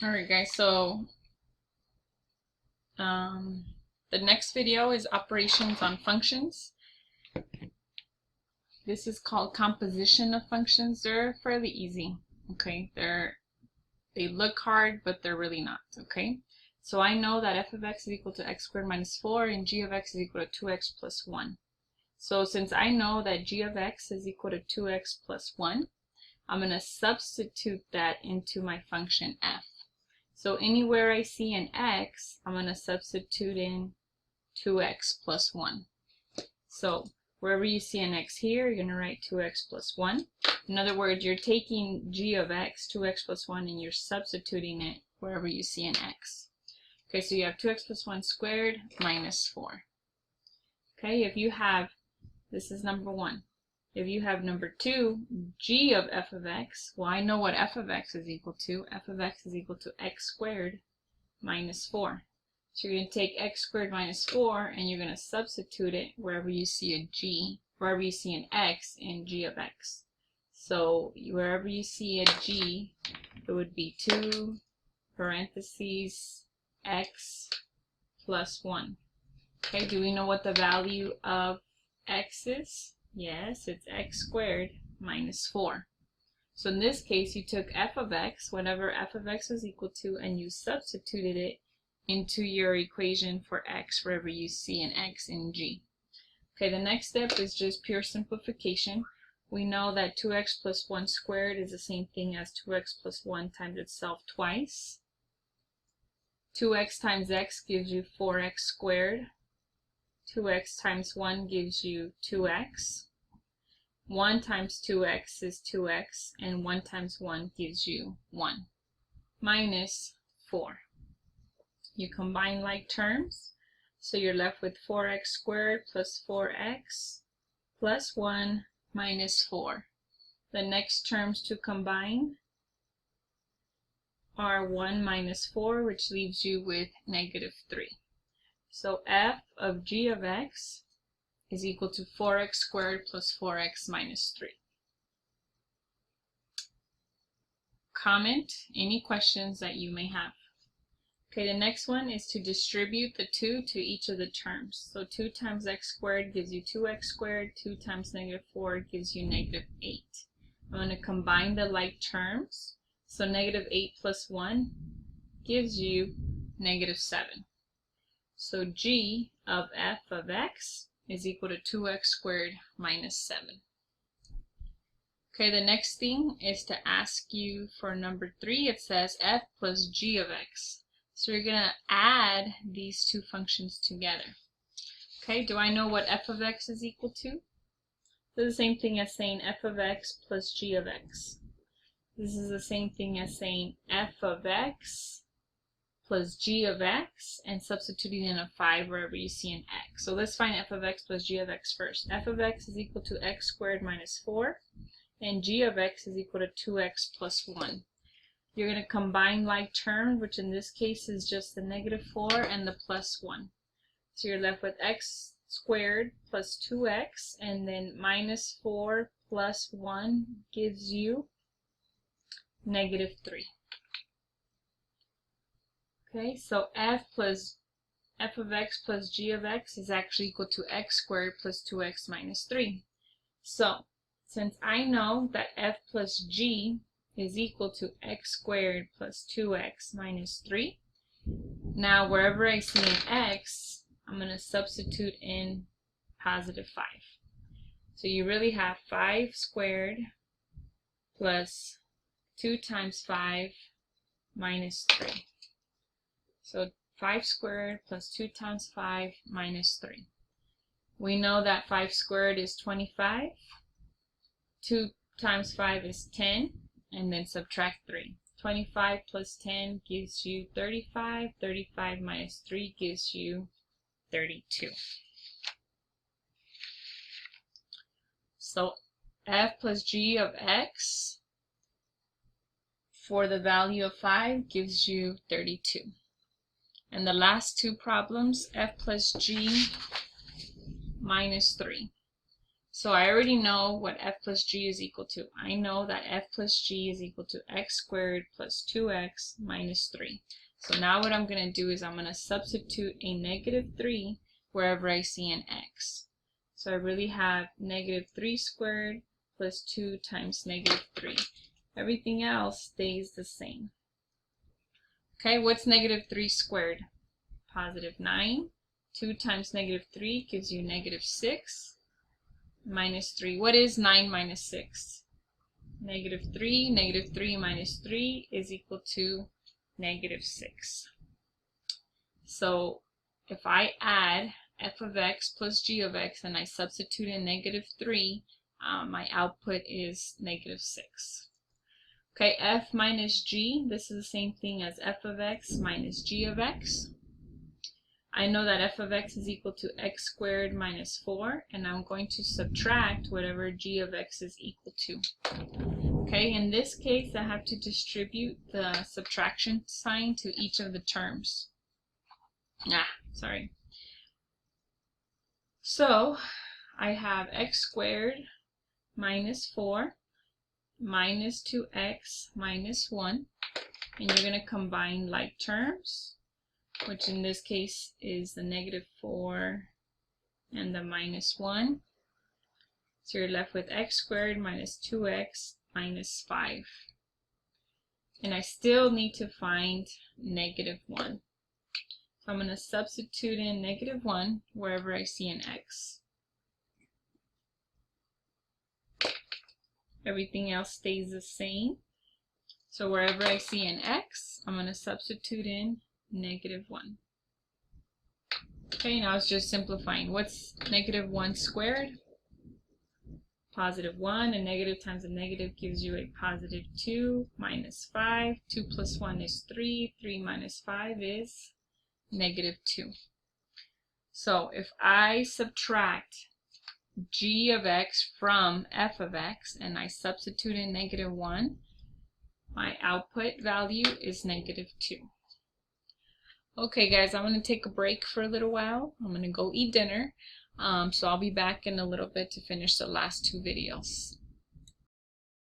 Alright guys, so the next video is operations on functions. This is called composition of functions. They're fairly easy, okay? They look hard, but they're really not, okay? So I know that f of x is equal to x squared minus 4 and g of x is equal to 2x plus 1. So since I know that g of x is equal to 2x plus 1, I'm going to substitute that into my function f. So anywhere I see an x, I'm going to substitute in 2x plus 1. So wherever you see an x here, you're going to write 2x plus 1. In other words, you're taking g of x, 2x plus 1, and you're substituting it wherever you see an x. Okay, so you have 2x plus 1 squared minus 4. Okay, if you have, this is number 1. If you have number 2, g of f of x, well, I know what f of x is equal to. F of x is equal to x squared minus 4. So you're going to take x squared minus 4 and you're going to substitute it wherever you see a g, wherever you see an x in g of x. So wherever you see a g, it would be 2 parentheses x plus 1. Okay, do we know what the value of x is? Yes, it's x squared minus 4. So in this case, you took f of x, whatever f of x was equal to, and you substituted it into your equation for x wherever you see an x in g. Okay, the next step is just pure simplification. We know that 2x plus 1 squared is the same thing as 2x plus 1 times itself twice. 2x times x gives you 4x squared. 2x times 1 gives you 2x. 1 times 2x is 2x, and 1 times 1 gives you 1, minus 4. You combine like terms, so you're left with 4x squared plus 4x plus 1 minus 4. The next terms to combine are 1 minus 4, which leaves you with negative 3. So f of g of x is equal to 4x squared plus 4x minus 3. Comment any questions that you may have. Okay, the next one is to distribute the 2 to each of the terms. So 2 times x squared gives you 2x squared, 2 times negative 4 gives you negative 8. I'm going to combine the like terms. So negative 8 plus 1 gives you negative 7. So g of f of x is equal to 2x squared minus 7. Okay, the next thing is to ask you for number 3. It says f plus g of x. So you're going to add these two functions together. Okay, do I know what f of x is equal to? This is the same thing as saying f of x plus g of x. This is the same thing as saying f of x plus g of x and substituting in a 5 wherever you see an x. So let's find f of x plus g of x first. F of x is equal to x squared minus 4, and g of x is equal to 2x plus 1. You're going to combine like terms, which in this case is just the negative 4 and the plus 1. So you're left with x squared plus 2x, and then minus 4 plus 1 gives you negative 3. Okay, so f of x plus g of x is actually equal to x squared plus 2x minus 3. So since I know that f plus g is equal to x squared plus 2x minus 3, now wherever I see an x, I'm going to substitute in positive 5. So you really have 5 squared plus 2 times 5 minus 3. So 5 squared plus 2 times 5 minus 3. We know that 5 squared is 25. 2 times 5 is 10, and then subtract 3. 25 plus 10 gives you 35. 35 minus 3 gives you 32. So f plus g of x for the value of 5 gives you 32. And the last two problems, f plus g minus 3. So I already know what f plus g is equal to. I know that f plus g is equal to x squared plus 2x minus 3. So now what I'm going to do is I'm going to substitute a negative 3 wherever I see an x. So I really have negative 3 squared plus 2 times negative 3. Everything else stays the same. Okay, what's negative 3 squared? Positive 9. 2 times negative 3 gives you negative 6. Minus 3. What is 9 minus 6? Negative 3. Negative 3 minus 3 is equal to negative 6. So if I add f of x plus g of x and I substitute in negative 3, my output is negative 6. Okay, f minus g, this is the same thing as f of x minus g of x. I know that f of x is equal to x squared minus 4, and I'm going to subtract whatever g of x is equal to. Okay, in this case, I have to distribute the subtraction sign to each of the terms. So, I have x squared minus 4 minus 2x minus 1, and you're going to combine like terms, which in this case is the negative 4 and the minus 1. So you're left with x squared minus 2x minus 5. And I still need to find negative 1. So I'm going to substitute in negative 1 wherever I see an x. Everything else stays the same. So wherever I see an x, I'm going to substitute in negative 1. Okay, now it's just simplifying. What's negative 1 squared? Positive 1, and negative times a negative gives you a positive 2 minus 5. 2 plus 1 is 3. 3 minus 5 is negative 2. So if I subtract g of x from f of x and I substitute in negative 1, my output value is negative 2. Okay guys, I'm going to take a break for a little while. I'm going to go eat dinner. So I'll be back in a little bit to finish the last two videos.